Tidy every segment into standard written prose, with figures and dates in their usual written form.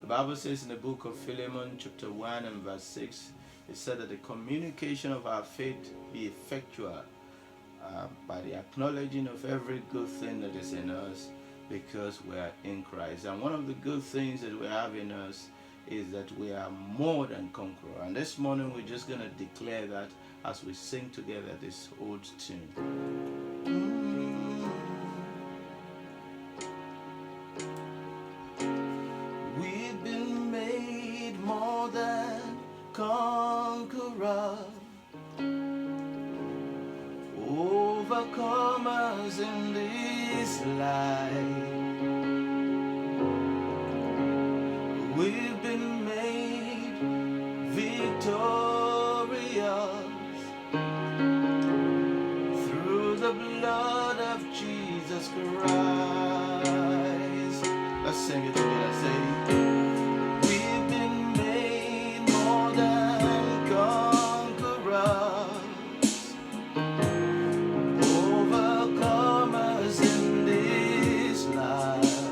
The Bible says in the book of Philemon, chapter 1 and verse 6, it said that the communication of our faith be effectual by the acknowledging of every good thing that is in us, because we are in Christ. And one of the good things that we have in us is that we are more than conqueror. And this morning we're just going to declare that as we sing together this old tune. We've been made more than conqueror, overcomers in this life. We've been made victorious through the blood of Jesus Christ. Let's sing it together. Say, we've been made more than conquerors, overcomers in this life.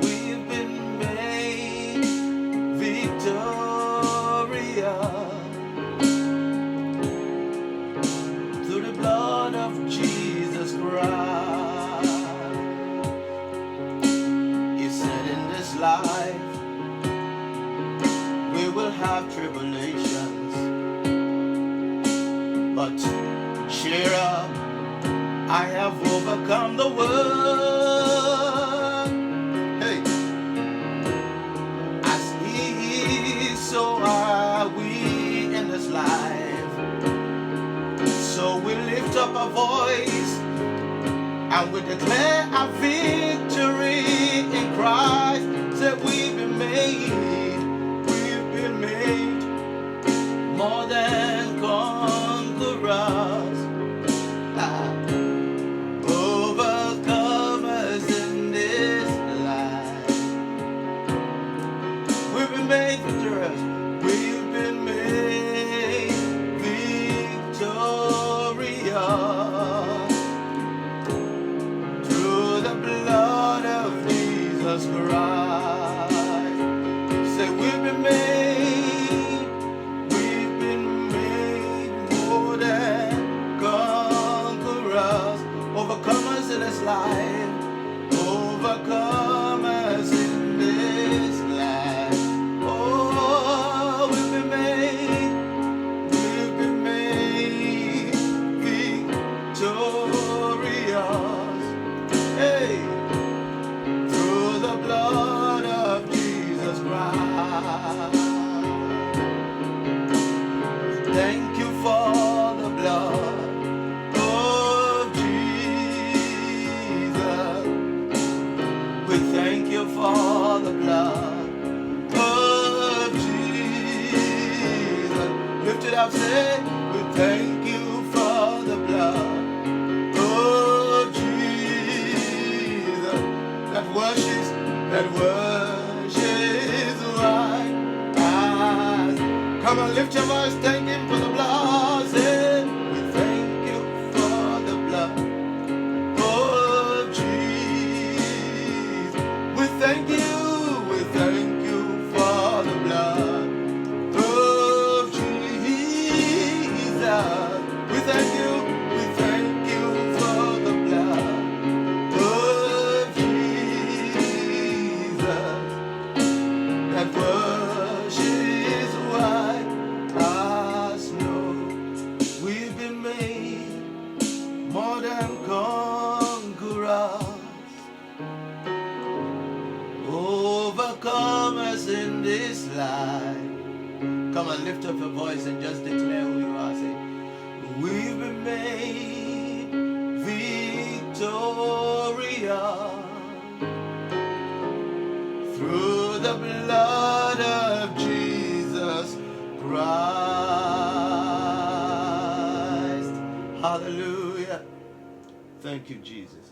We've been made victorious through the blood of Jesus Christ. He said in this life we will have tribulations, but cheer up, I have overcome the world. Hey, as He is, so are we in this life. So we lift up our voice and we declare our victory in Christ. Say, we've been made more than conquerors, overcomers in this life. We've been made victorious. We've been made victorious through the blood of Jesus Christ. Say, we've been made more than conquerors, overcomers in this life, overcomers in this life. Oh, we've been made victorious, hey, through the blood of Jesus Christ. Thank you for the blood of Jesus. We thank you for the blood of Jesus. Lift it up, say, we thank you for the blood of Jesus that washes white as. Come on, lift your voice, thank Him for the blood. Say, we thank you for the blood of Jesus. We thank you for the blood of Jesus. We thank you for the blood of Jesus that washes white as snow. We've been made more than conquerors, overcomers in this life. Come on, lift up your voice and just declare who you are. Say, we've been made victorious through the blood of Jesus Christ. Hallelujah. Thank you, Jesus.